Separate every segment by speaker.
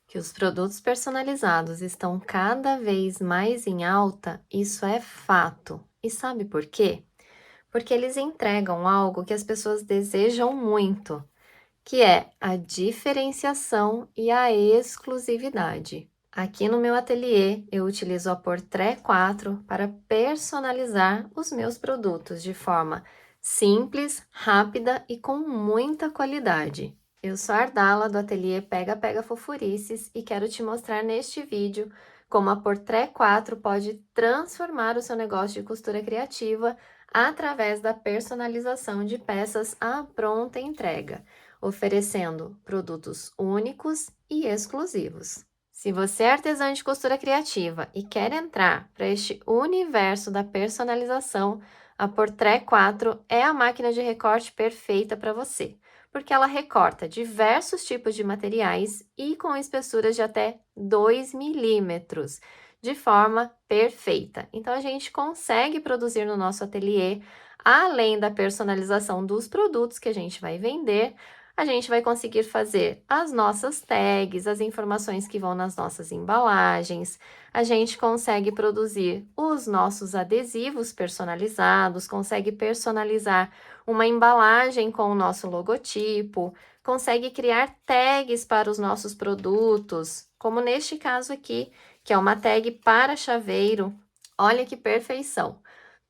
Speaker 1: Que os produtos personalizados estão cada vez mais em alta, isso é fato. E sabe por quê? Porque eles entregam algo que as pessoas desejam muito, que é a diferenciação e a exclusividade. Aqui no meu ateliê, eu utilizo a Portrait 4 para personalizar os meus produtos de forma simples, rápida e com muita qualidade. Eu sou a Ardala do ateliê Pega Pega Fofurices e quero te mostrar neste vídeo como a Portrait 4 pode transformar o seu negócio de costura criativa através da personalização de peças à pronta entrega, oferecendo produtos únicos e exclusivos. Se você é artesã de costura criativa e quer entrar para este universo da personalização, a Portrait 4 é a máquina de recorte perfeita para você, porque ela recorta diversos tipos de materiais e com espessuras de até 2 milímetros, de forma perfeita. Então, a gente consegue produzir no nosso ateliê, além da personalização dos produtos que a gente vai vender, a gente vai conseguir fazer as nossas tags, as informações que vão nas nossas embalagens, a gente consegue produzir os nossos adesivos personalizados, consegue personalizar uma embalagem com o nosso logotipo, consegue criar tags para os nossos produtos, como neste caso aqui, que é uma tag para chaveiro. Olha que perfeição!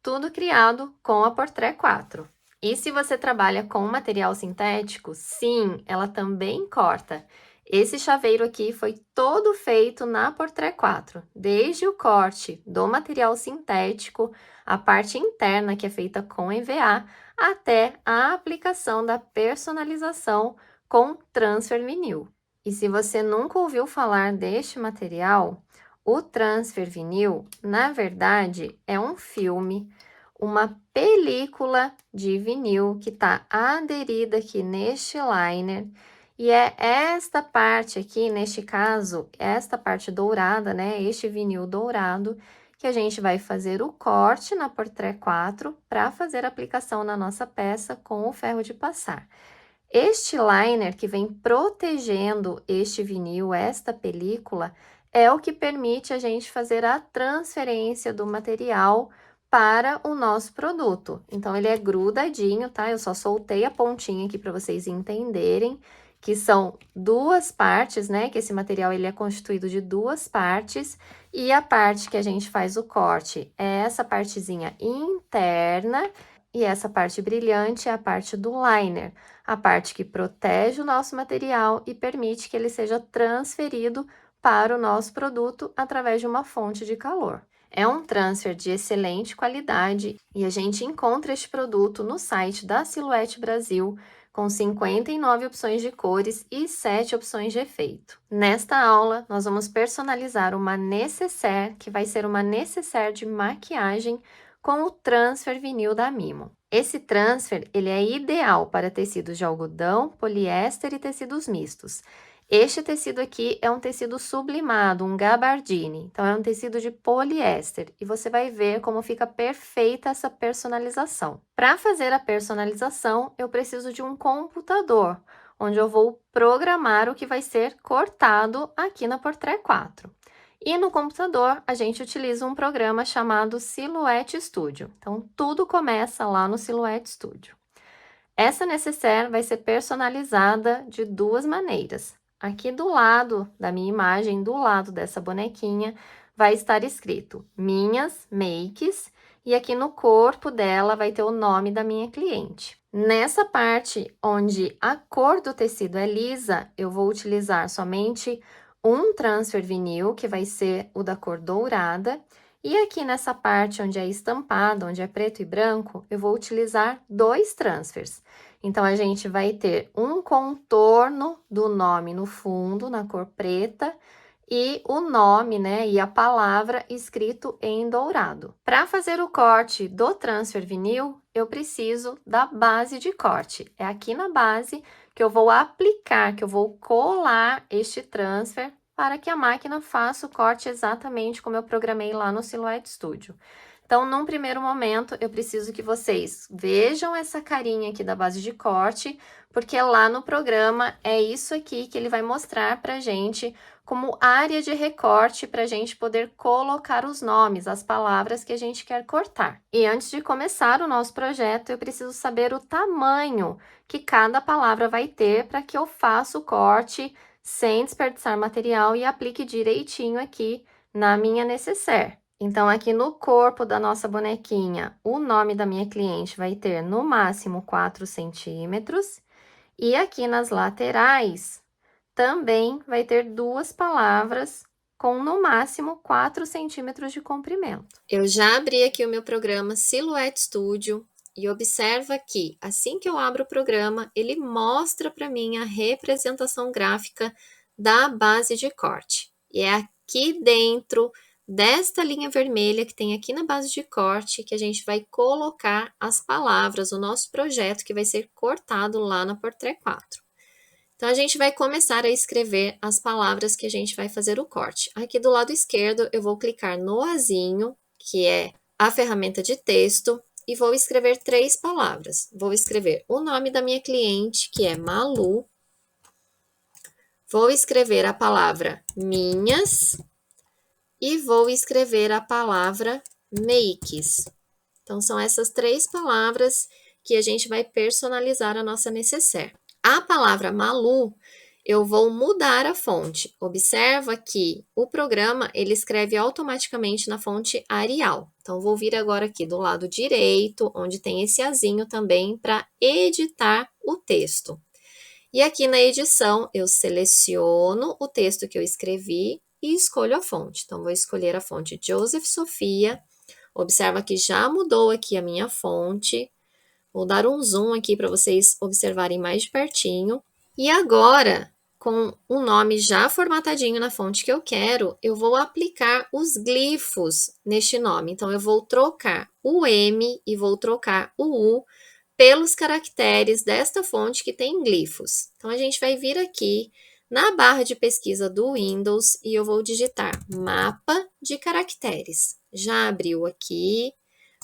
Speaker 1: Tudo criado com a Portrait 4. E se você trabalha com material sintético, sim, ela também corta. Esse chaveiro aqui foi todo feito na Portrait 4, desde o corte do material sintético, a parte interna que é feita com EVA, até a aplicação da personalização com transfer vinil. E se você nunca ouviu falar deste material, o transfer vinil, na verdade, é um filme, uma película de vinil que está aderida aqui neste liner, e é esta parte aqui, neste caso, esta parte dourada, né, este vinil dourado, que a gente vai fazer o corte na Portrait 4 para fazer a aplicação na nossa peça com o ferro de passar. Este liner que vem protegendo este vinil, esta película, é o que permite a gente fazer a transferência do material para o nosso produto. Então, ele é grudadinho, tá? Eu só soltei a pontinha aqui para vocês entenderem que são duas partes, né? Que esse material ele é constituído de duas partes, e a parte que a gente faz o corte é essa partezinha interna, e essa parte brilhante é a parte do liner, a parte que protege o nosso material e permite que ele seja transferido para o nosso produto através de uma fonte de calor. É um transfer de excelente qualidade e a gente encontra este produto no site da Silhouette Brasil, com 59 opções de cores e 7 opções de efeito. Nesta aula, nós vamos personalizar uma nécessaire, que vai ser uma nécessaire de maquiagem com o transfer vinil da Mimo. Esse transfer, ele é ideal para tecidos de algodão, poliéster e tecidos mistos. Este tecido aqui é um tecido sublimado, um gabardine, então é um tecido de poliéster, e você vai ver como fica perfeita essa personalização. Para fazer a personalização, eu preciso de um computador, onde eu vou programar o que vai ser cortado aqui na Portrait 4. E no computador, a gente utiliza um programa chamado Silhouette Studio. Então, tudo começa lá no Silhouette Studio. Essa nécessaire vai ser personalizada de duas maneiras. Aqui do lado da minha imagem, do lado dessa bonequinha, vai estar escrito Minhas Makes, e aqui no corpo dela vai ter o nome da minha cliente. Nessa parte onde a cor do tecido é lisa, eu vou utilizar somente um transfer vinil, que vai ser o da cor dourada, e aqui nessa parte onde é estampado, onde é preto e branco, eu vou utilizar dois transfers. Então, a gente vai ter um contorno do nome no fundo, na cor preta, e o nome, né, e a palavra escrito em dourado. Para fazer o corte do transfer vinil, eu preciso da base de corte. É aqui na base que eu vou aplicar, que eu vou colar este transfer para que a máquina faça o corte exatamente como eu programei lá no Silhouette Studio. Então, num primeiro momento, eu preciso que vocês vejam essa carinha aqui da base de corte, porque lá no programa é isso aqui que ele vai mostrar pra gente como área de recorte para a gente poder colocar os nomes, as palavras que a gente quer cortar. E antes de começar o nosso projeto, eu preciso saber o tamanho que cada palavra vai ter para que eu faça o corte sem desperdiçar material e aplique direitinho aqui na minha necessaire. Então, aqui no corpo da nossa bonequinha, o nome da minha cliente vai ter no máximo 4 centímetros. E aqui nas laterais, também vai ter 2 palavras com no máximo 4 centímetros de comprimento. Eu já abri aqui o meu programa Silhouette Studio e observa que, assim que eu abro o programa, ele mostra para mim a representação gráfica da base de corte. E é aqui dentro desta linha vermelha que tem aqui na base de corte que a gente vai colocar as palavras, o nosso projeto que vai ser cortado lá na Portrait 4. Então, a gente vai começar a escrever as palavras que a gente vai fazer o corte. Aqui do lado esquerdo, eu vou clicar no azinho, que é a ferramenta de texto, e vou escrever 3 palavras. Vou escrever o nome da minha cliente, que é Malu. Vou escrever a palavra minhas e vou escrever a palavra makes. Então, são essas 3 palavras que a gente vai personalizar a nossa necessaire. A palavra Malu, eu vou mudar a fonte. Observa que o programa, ele escreve automaticamente na fonte Arial. Então, vou vir agora aqui do lado direito, onde tem esse azinho também, para editar o texto. E aqui na edição, eu seleciono o texto que eu escrevi e escolho a fonte. Então, vou escolher a fonte Joseph Sophia. Observa que já mudou aqui a minha fonte. Vou dar um zoom aqui para vocês observarem mais de pertinho. E agora, com o nome já formatadinho na fonte que eu quero, eu vou aplicar os glifos neste nome. Então, eu vou trocar o M e vou trocar o U pelos caracteres desta fonte que tem glifos. Então, a gente vai vir aqui na barra de pesquisa do Windows e eu vou digitar mapa de caracteres. Já abriu aqui,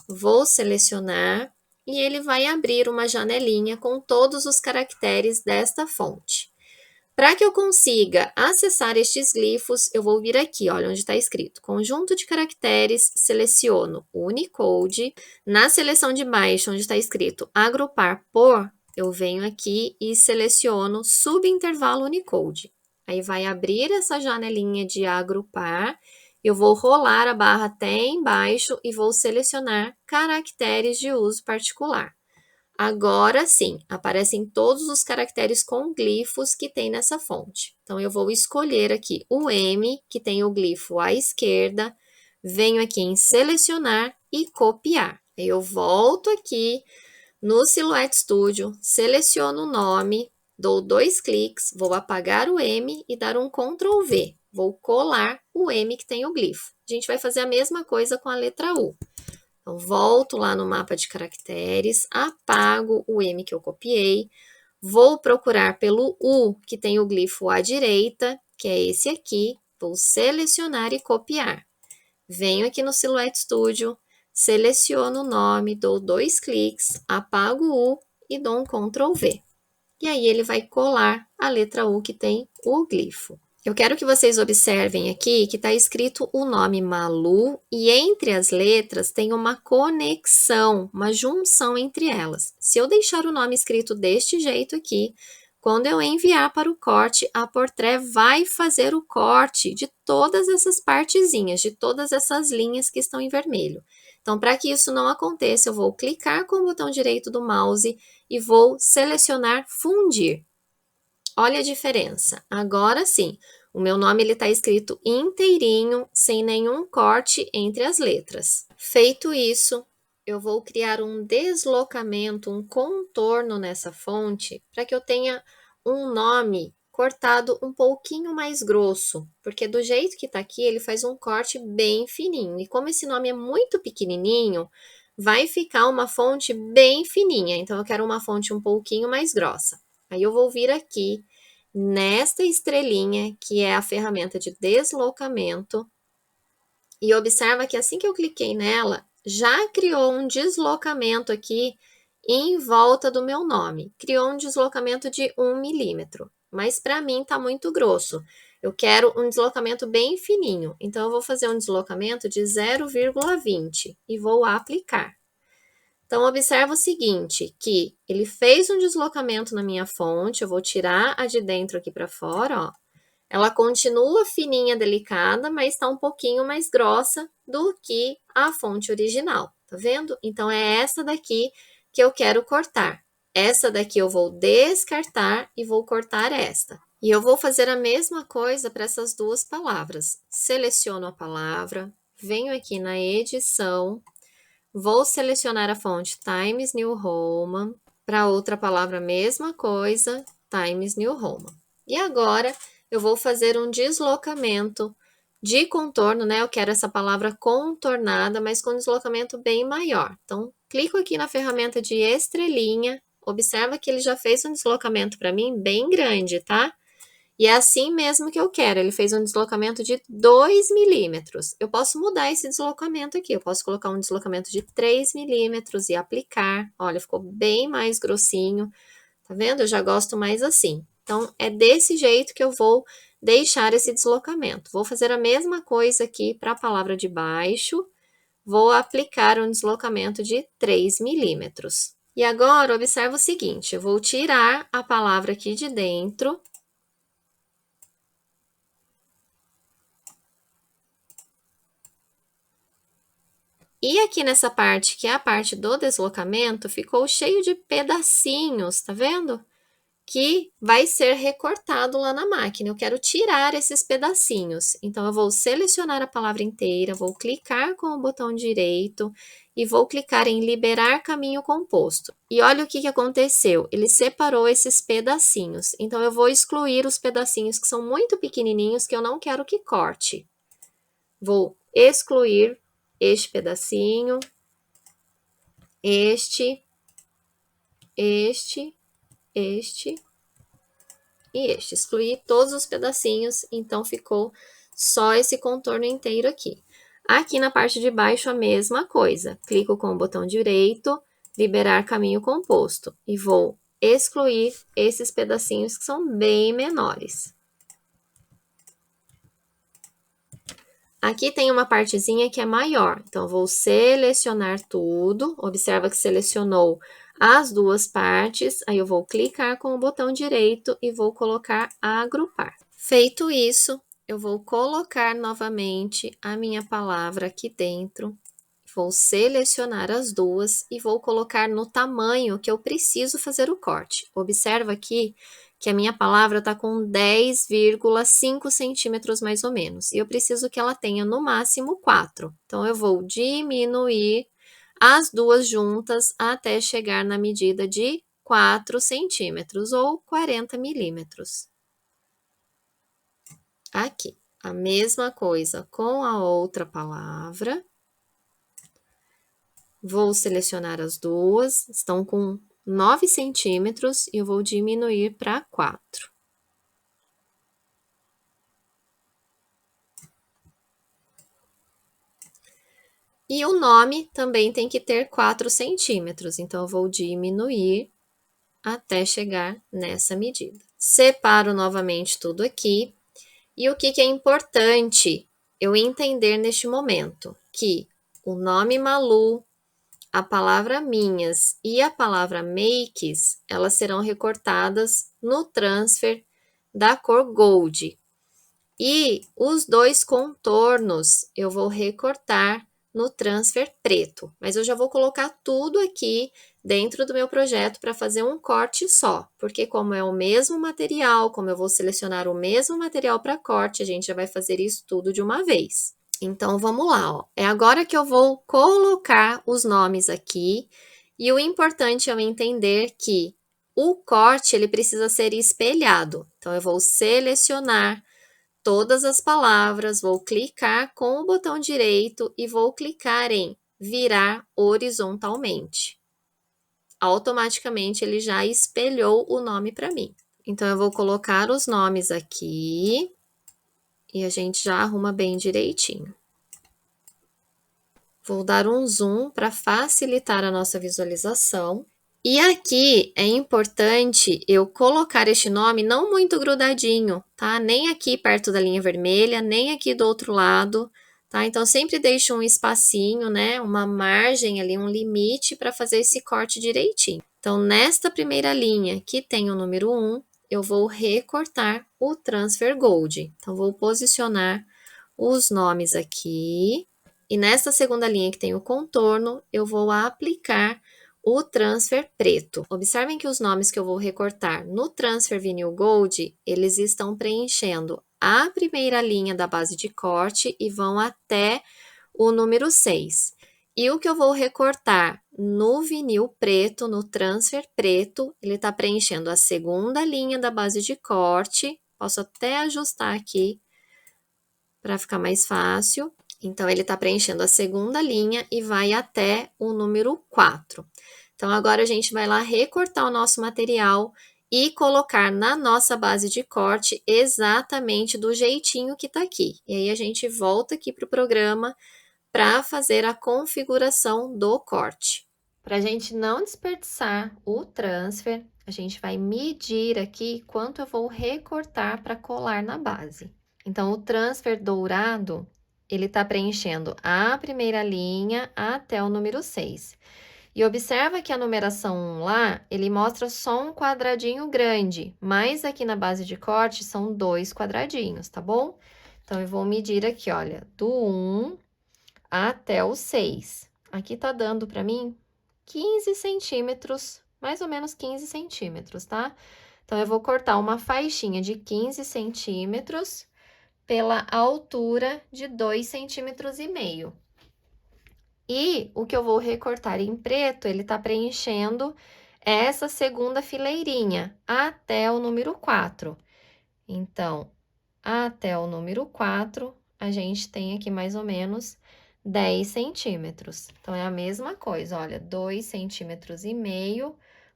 Speaker 1: vou selecionar e ele vai abrir uma janelinha com todos os caracteres desta fonte. Para que eu consiga acessar estes glifos, eu vou vir aqui, olha onde está escrito conjunto de caracteres, seleciono Unicode. Na seleção de baixo, onde está escrito agrupar por, eu venho aqui e seleciono subintervalo Unicode. Aí vai abrir essa janelinha de agrupar, eu vou rolar a barra até embaixo e vou selecionar caracteres de uso particular. Agora sim, aparecem todos os caracteres com glifos que tem nessa fonte. Então, eu vou escolher aqui o M, que tem o glifo à esquerda, venho aqui em selecionar e copiar. Aí eu volto aqui no Silhouette Studio, seleciono o nome, dou 2 cliques, vou apagar o M e dar um Ctrl V. Vou colar o M que tem o glifo. A gente vai fazer a mesma coisa com a letra U. Então, volto lá no mapa de caracteres, apago o M que eu copiei, vou procurar pelo U, que tem o glifo à direita, que é esse aqui, vou selecionar e copiar. Venho aqui no Silhouette Studio, seleciono o nome, dou 2 cliques, apago o U e dou um Ctrl V. E aí ele vai colar a letra U que tem o glifo. Eu quero que vocês observem aqui que está escrito o nome Malu e entre as letras tem uma conexão, uma junção entre elas. Se eu deixar o nome escrito deste jeito aqui, quando eu enviar para o corte, a Portrait vai fazer o corte de todas essas partezinhas, de todas essas linhas que estão em vermelho. Então, para que isso não aconteça, eu vou clicar com o botão direito do mouse e vou selecionar fundir. Olha a diferença. Agora sim, o meu nome está escrito inteirinho, sem nenhum corte entre as letras. Feito isso, eu vou criar um deslocamento, um contorno nessa fonte, para que eu tenha um nome cortado um pouquinho mais grosso, porque do jeito que está aqui, ele faz um corte bem fininho. E como esse nome é muito pequenininho, vai ficar uma fonte bem fininha. Então, eu quero uma fonte um pouquinho mais grossa. Aí eu vou vir aqui nesta estrelinha, que é a ferramenta de deslocamento, e observa que assim que eu cliquei nela, já criou um deslocamento aqui em volta do meu nome. Criou um deslocamento de 1 milímetro, mas para mim tá muito grosso. Eu quero um deslocamento bem fininho, então eu vou fazer um deslocamento de 0,20 e vou aplicar. Então, observa o seguinte, que ele fez um deslocamento na minha fonte, eu vou tirar a de dentro aqui para fora, ó. Ela continua fininha, delicada, mas está um pouquinho mais grossa do que a fonte original, tá vendo? Então, é essa daqui que eu quero cortar. Essa daqui eu vou descartar e vou cortar esta. E eu vou fazer a mesma coisa para essas duas palavras. Seleciono a palavra, venho aqui na edição, vou selecionar a fonte Times New Roman. Para outra palavra, mesma coisa, Times New Roman. E agora, eu vou fazer um deslocamento de contorno, né? Eu quero essa palavra contornada, mas com deslocamento bem maior. Então, clico aqui na ferramenta de estrelinha, observa que ele já fez um deslocamento para mim bem grande, tá? E é assim mesmo que eu quero. Ele fez um deslocamento de 2 milímetros. Eu posso mudar esse deslocamento aqui. Eu posso colocar um deslocamento de 3 milímetros e aplicar. Olha, ficou bem mais grossinho. Tá vendo? Eu já gosto mais assim. Então, é desse jeito que eu vou deixar esse deslocamento. Vou fazer a mesma coisa aqui para a palavra de baixo. Vou aplicar um deslocamento de 3 milímetros. E agora, observa o seguinte. Eu vou tirar a palavra aqui de dentro. E aqui nessa parte, que é a parte do deslocamento, ficou cheio de pedacinhos, tá vendo? Que vai ser recortado lá na máquina. Eu quero tirar esses pedacinhos. Então, eu vou selecionar a palavra inteira, vou clicar com o botão direito e vou clicar em liberar caminho composto. E olha o que aconteceu. Ele separou esses pedacinhos. Então, eu vou excluir os pedacinhos que são muito pequenininhos, que eu não quero que corte. Vou excluir este pedacinho, este e este. Excluir todos os pedacinhos, então ficou só esse contorno inteiro aqui. Aqui na parte de baixo a mesma coisa. Clico com o botão direito, liberar caminho composto e vou excluir esses pedacinhos que são bem menores. Aqui tem uma partezinha que é maior, então vou selecionar tudo. Observa que selecionou as duas partes, aí eu vou clicar com o botão direito e vou colocar agrupar. Feito isso, eu vou colocar novamente a minha palavra aqui dentro, vou selecionar as duas e vou colocar no tamanho que eu preciso fazer o corte. Observa aqui que a minha palavra está com 10,5 centímetros mais ou menos, e eu preciso que ela tenha no máximo 4. Então, eu vou diminuir as duas juntas até chegar na medida de 4 centímetros ou 40 milímetros. Aqui, a mesma coisa com a outra palavra. Vou selecionar as duas, estão com 9 centímetros e eu vou diminuir para 4. E o nome também tem que ter 4 centímetros, então eu vou diminuir até chegar nessa medida. Separo novamente tudo aqui. E o que é importante eu entender neste momento? Que o nome Malu, a palavra minhas e a palavra makes, elas serão recortadas no transfer da cor gold. E os dois contornos eu vou recortar no transfer preto. Mas eu já vou colocar tudo aqui dentro do meu projeto para fazer um corte só. Porque como é o mesmo material, como eu vou selecionar o mesmo material para corte, a gente já vai fazer isso tudo de uma vez. Então, vamos lá, ó. É agora que eu vou colocar os nomes aqui. E o importante é eu entender que o corte, ele precisa ser espelhado. Então, eu vou selecionar todas as palavras, vou clicar com o botão direito e vou clicar em virar horizontalmente. Automaticamente, ele já espelhou o nome para mim. Então, eu vou colocar os nomes aqui e a gente já arruma bem direitinho. Vou dar um zoom para facilitar a nossa visualização. E aqui é importante eu colocar este nome não muito grudadinho, tá? Nem aqui perto da linha vermelha, nem aqui do outro lado, tá? Então, sempre deixe um espacinho, né? Uma margem ali, um limite para fazer esse corte direitinho. Então, nesta primeira linha que tem o número 1, eu vou recortar o Transfer Gold. Então, vou posicionar os nomes aqui. E nesta segunda linha que tem o contorno, eu vou aplicar o transfer preto. Observem que os nomes que eu vou recortar no Transfer Vinyl Gold, eles estão preenchendo a primeira linha da base de corte e vão até o número 6. E o que eu vou recortar no vinil preto, no Transfer preto, ele está preenchendo a segunda linha da base de corte. Posso até ajustar aqui para ficar mais fácil. Então, ele está preenchendo a segunda linha e vai até o número 4. Então, agora a gente vai lá recortar o nosso material e colocar na nossa base de corte exatamente do jeitinho que está aqui. E aí, a gente volta aqui para o programa para fazer a configuração do corte. Para a gente não desperdiçar o transfer, a gente vai medir aqui quanto eu vou recortar para colar na base. Então, o transfer dourado, ele está preenchendo a primeira linha até o número 6. E observa que a numeração 1 lá, ele mostra só um quadradinho grande, mas aqui na base de corte são 2 quadradinhos, tá bom? Então, eu vou medir aqui, olha, do 1 até o 6. Aqui tá dando para mim 15 centímetros, mais ou menos 15 centímetros, tá? Então, eu vou cortar uma faixinha de 15 centímetros pela altura de 2,5 centímetros. E o que eu vou recortar em preto, ele tá preenchendo essa segunda fileirinha até o número 4. Então, até o número 4, a gente tem aqui mais ou menos 10 centímetros. Então, é a mesma coisa, olha, 2,5 centímetros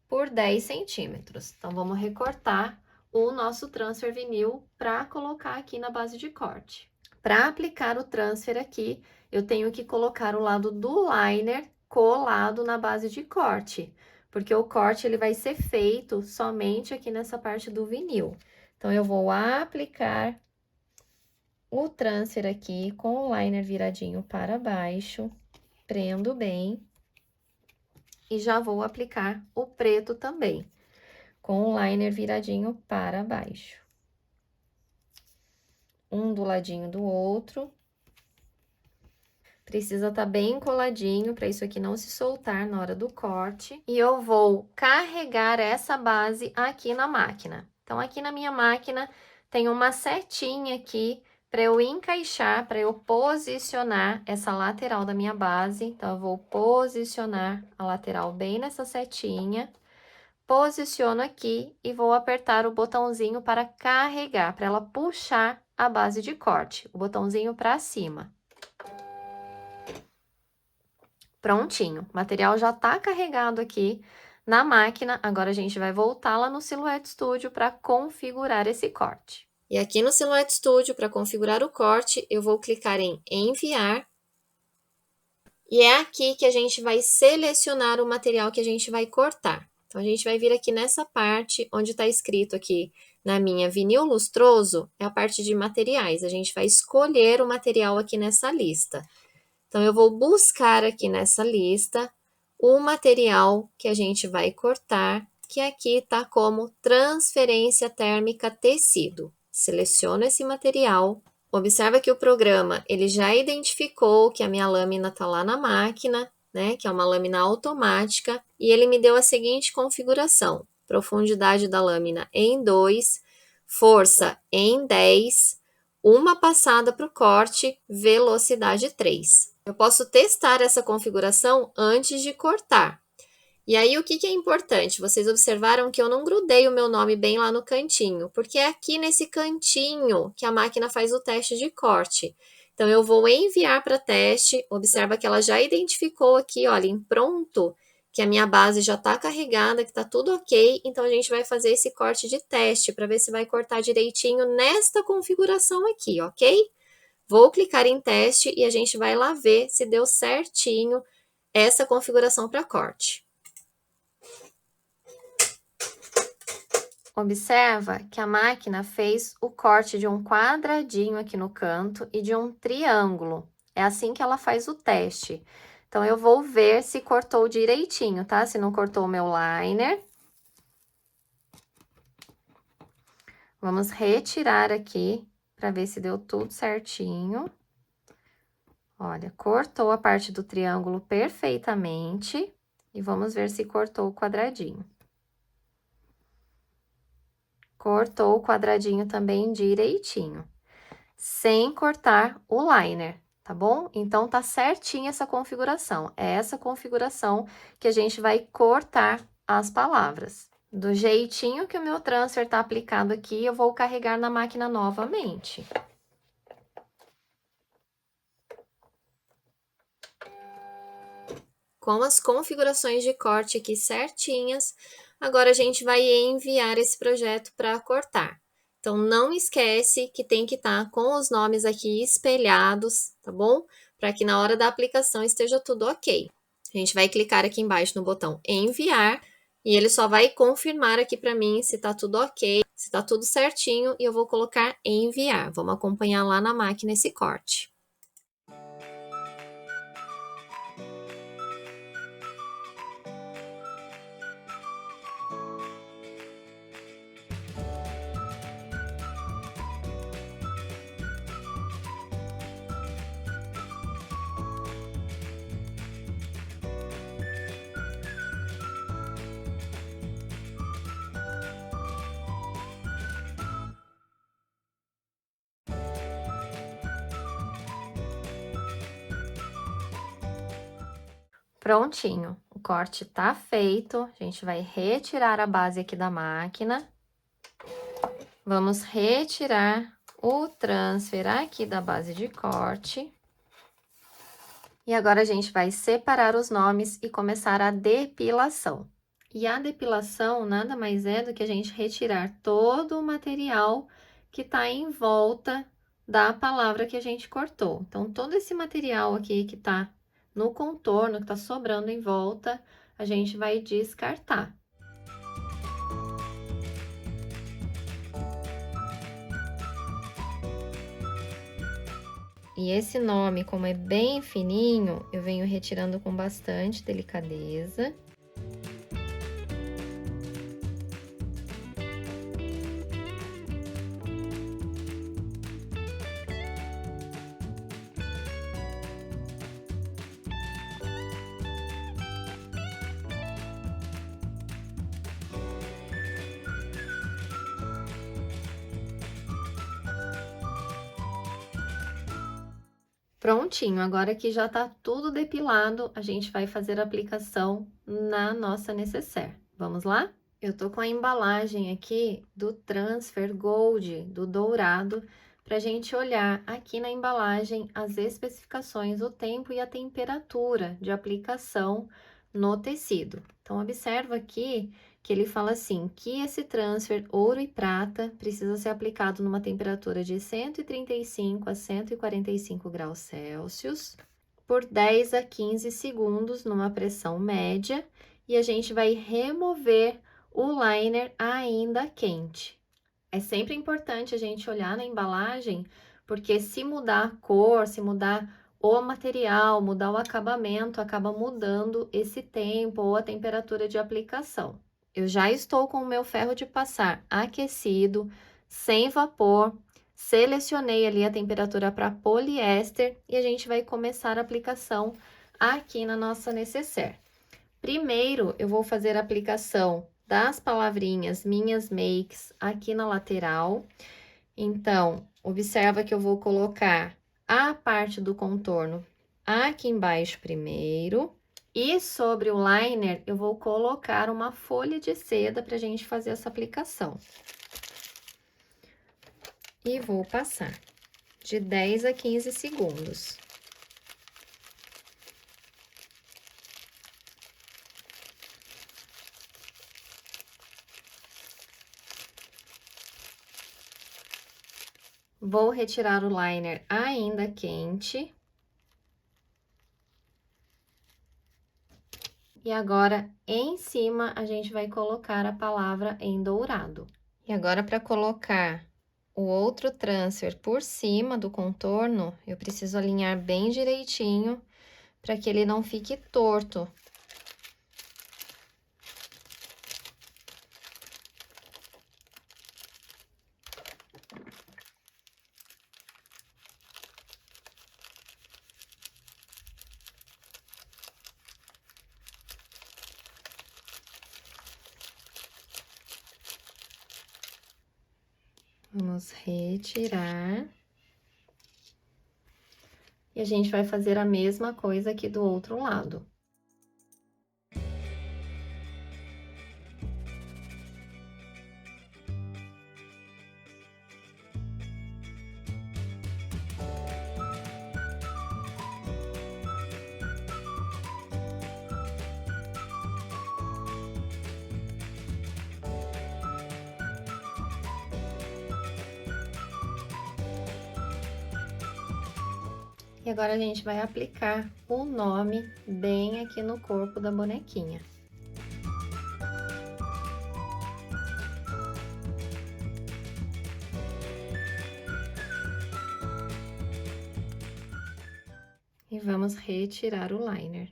Speaker 1: por 10 centímetros. Então, vamos recortar o nosso transfer vinil para colocar aqui na base de corte. Para aplicar o transfer aqui, eu tenho que colocar o lado do liner colado na base de corte, porque o corte ele vai ser feito somente aqui nessa parte do vinil. Então, eu vou aplicar o transfer aqui com o liner viradinho para baixo, prendo bem. E já vou aplicar o preto também, com o liner viradinho para baixo. Um do ladinho do outro. Precisa estar bem coladinho para isso aqui não se soltar na hora do corte. E eu vou carregar essa base aqui na máquina. Então, aqui na minha máquina tem uma setinha aqui para eu encaixar, para eu posicionar essa lateral da minha base. Então, eu vou posicionar a lateral bem nessa setinha. Posiciono aqui e vou apertar o botãozinho para carregar, para ela puxar a base de corte, o botãozinho para cima. Prontinho, o material já tá carregado aqui na máquina, agora a gente vai voltar lá no Silhouette Studio para configurar esse corte. E aqui no Silhouette Studio, para configurar o corte, eu vou clicar em enviar. E é aqui que a gente vai selecionar o material que a gente vai cortar. Então, a gente vai vir aqui nessa parte, onde está escrito aqui na minha vinil lustroso, é a parte de materiais. A gente vai escolher o material aqui nessa lista. Então, eu vou buscar aqui nessa lista o material que a gente vai cortar, que aqui está como transferência térmica tecido. Seleciono esse material. Observa que o programa, ele já identificou que a minha lâmina está lá na máquina, né? Que é uma lâmina automática, e ele me deu a seguinte configuração: profundidade da lâmina em 2, força em 10, uma passada para o corte, velocidade 3. Eu posso testar essa configuração antes de cortar. E aí, o que é importante? Vocês observaram que eu não grudei o meu nome bem lá no cantinho, porque é aqui nesse cantinho que a máquina faz o teste de corte. Então, eu vou enviar para teste. Observa que ela já identificou aqui, olha, em pronto, que a minha base já está carregada, que está tudo ok. Então, a gente vai fazer esse corte de teste para ver se vai cortar direitinho nesta configuração aqui, ok? Vou clicar em teste e a gente vai lá ver se deu certinho essa configuração para corte. Observa que a máquina fez o corte de um quadradinho aqui no canto e de um triângulo. É assim que ela faz o teste. Então, eu vou ver se cortou direitinho, tá? Se não cortou o meu liner. Vamos retirar aqui para ver se deu tudo certinho. Olha, cortou a parte do triângulo perfeitamente. E vamos ver se cortou o quadradinho. Cortou o quadradinho também direitinho, sem cortar o liner, tá bom? Então, tá certinha essa configuração. É essa configuração que a gente vai cortar as palavras. Do jeitinho que o meu transfer tá aplicado aqui, eu vou carregar na máquina novamente. Com as configurações de corte aqui certinhas, agora a gente vai enviar esse projeto para cortar. Então, não esquece que tem que estar com os nomes aqui espelhados, tá bom? Para que na hora da aplicação esteja tudo ok. A gente vai clicar aqui embaixo no botão enviar e ele só vai confirmar aqui para mim se tá tudo ok, se tá tudo certinho e eu vou colocar enviar. Vamos acompanhar lá na máquina esse corte. Prontinho, o corte tá feito. A gente vai retirar a base aqui da máquina. Vamos retirar o transfer aqui da base de corte. E agora a gente vai separar os nomes e começar a depilação. E a depilação nada mais é do que a gente retirar todo o material que tá em volta da palavra que a gente cortou. Então, todo esse material aqui que tá no contorno, que tá sobrando em volta, a gente vai descartar. E esse nome, como é bem fininho, eu venho retirando com bastante delicadeza. Prontinho, agora que já tá tudo depilado, a gente vai fazer a aplicação na nossa necessaire. Vamos lá? Eu tô com a embalagem aqui do Transfer Gold, do dourado, pra gente olhar aqui na embalagem as especificações, o tempo e a temperatura de aplicação no tecido. Então, observa aqui que ele fala assim, que esse transfer ouro e prata precisa ser aplicado numa temperatura de 135 a 145 graus Celsius, por 10 a 15 segundos numa pressão média, e a gente vai remover o liner ainda quente. É sempre importante a gente olhar na embalagem, porque se mudar a cor, se mudar o material, mudar o acabamento, acaba mudando esse tempo ou a temperatura de aplicação. Eu já estou com o meu ferro de passar aquecido, sem vapor, selecionei ali a temperatura para poliéster e a gente vai começar a aplicação aqui na nossa necessaire. Primeiro, eu vou fazer a aplicação das palavrinhas minhas makes aqui na lateral. Então, observa que eu vou colocar a parte do contorno aqui embaixo primeiro. E sobre o liner, eu vou colocar uma folha de seda para a gente fazer essa aplicação. E vou passar de 10 a 15 segundos. Vou retirar o liner ainda quente. E agora, em cima, a gente vai colocar a palavra em dourado. E agora, para colocar o outro transfer por cima do contorno, eu preciso alinhar bem direitinho para que ele não fique torto. Vamos retirar. E a gente vai fazer a mesma coisa aqui do outro lado. E agora a gente vai aplicar o nome bem aqui no corpo da bonequinha. E vamos retirar o liner.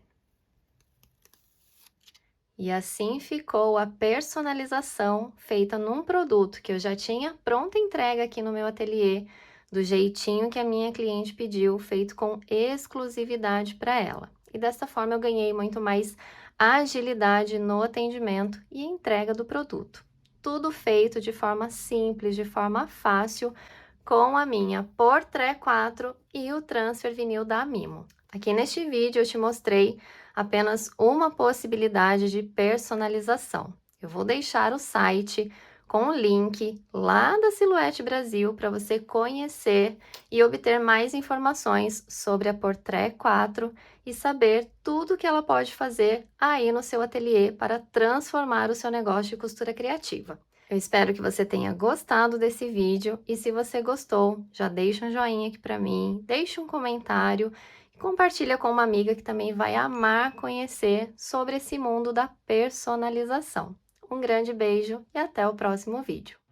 Speaker 1: E assim ficou a personalização feita num produto que eu já tinha pronta entrega aqui no meu ateliê, do jeitinho que a minha cliente pediu, feito com exclusividade para ela. E dessa forma eu ganhei muito mais agilidade no atendimento e entrega do produto. Tudo feito de forma simples, de forma fácil, com a minha Portrait 4 e o transfer vinil da Mimo. Aqui neste vídeo eu te mostrei apenas uma possibilidade de personalização. Eu vou deixar o site com o link lá da Silhouette Brasil para você conhecer e obter mais informações sobre a Portrait 4 e saber tudo que ela pode fazer aí no seu ateliê para transformar o seu negócio de costura criativa. Eu espero que você tenha gostado desse vídeo e se você gostou, já deixa um joinha aqui para mim, deixa um comentário e compartilha com uma amiga que também vai amar conhecer sobre esse mundo da personalização. Um grande beijo e até o próximo vídeo.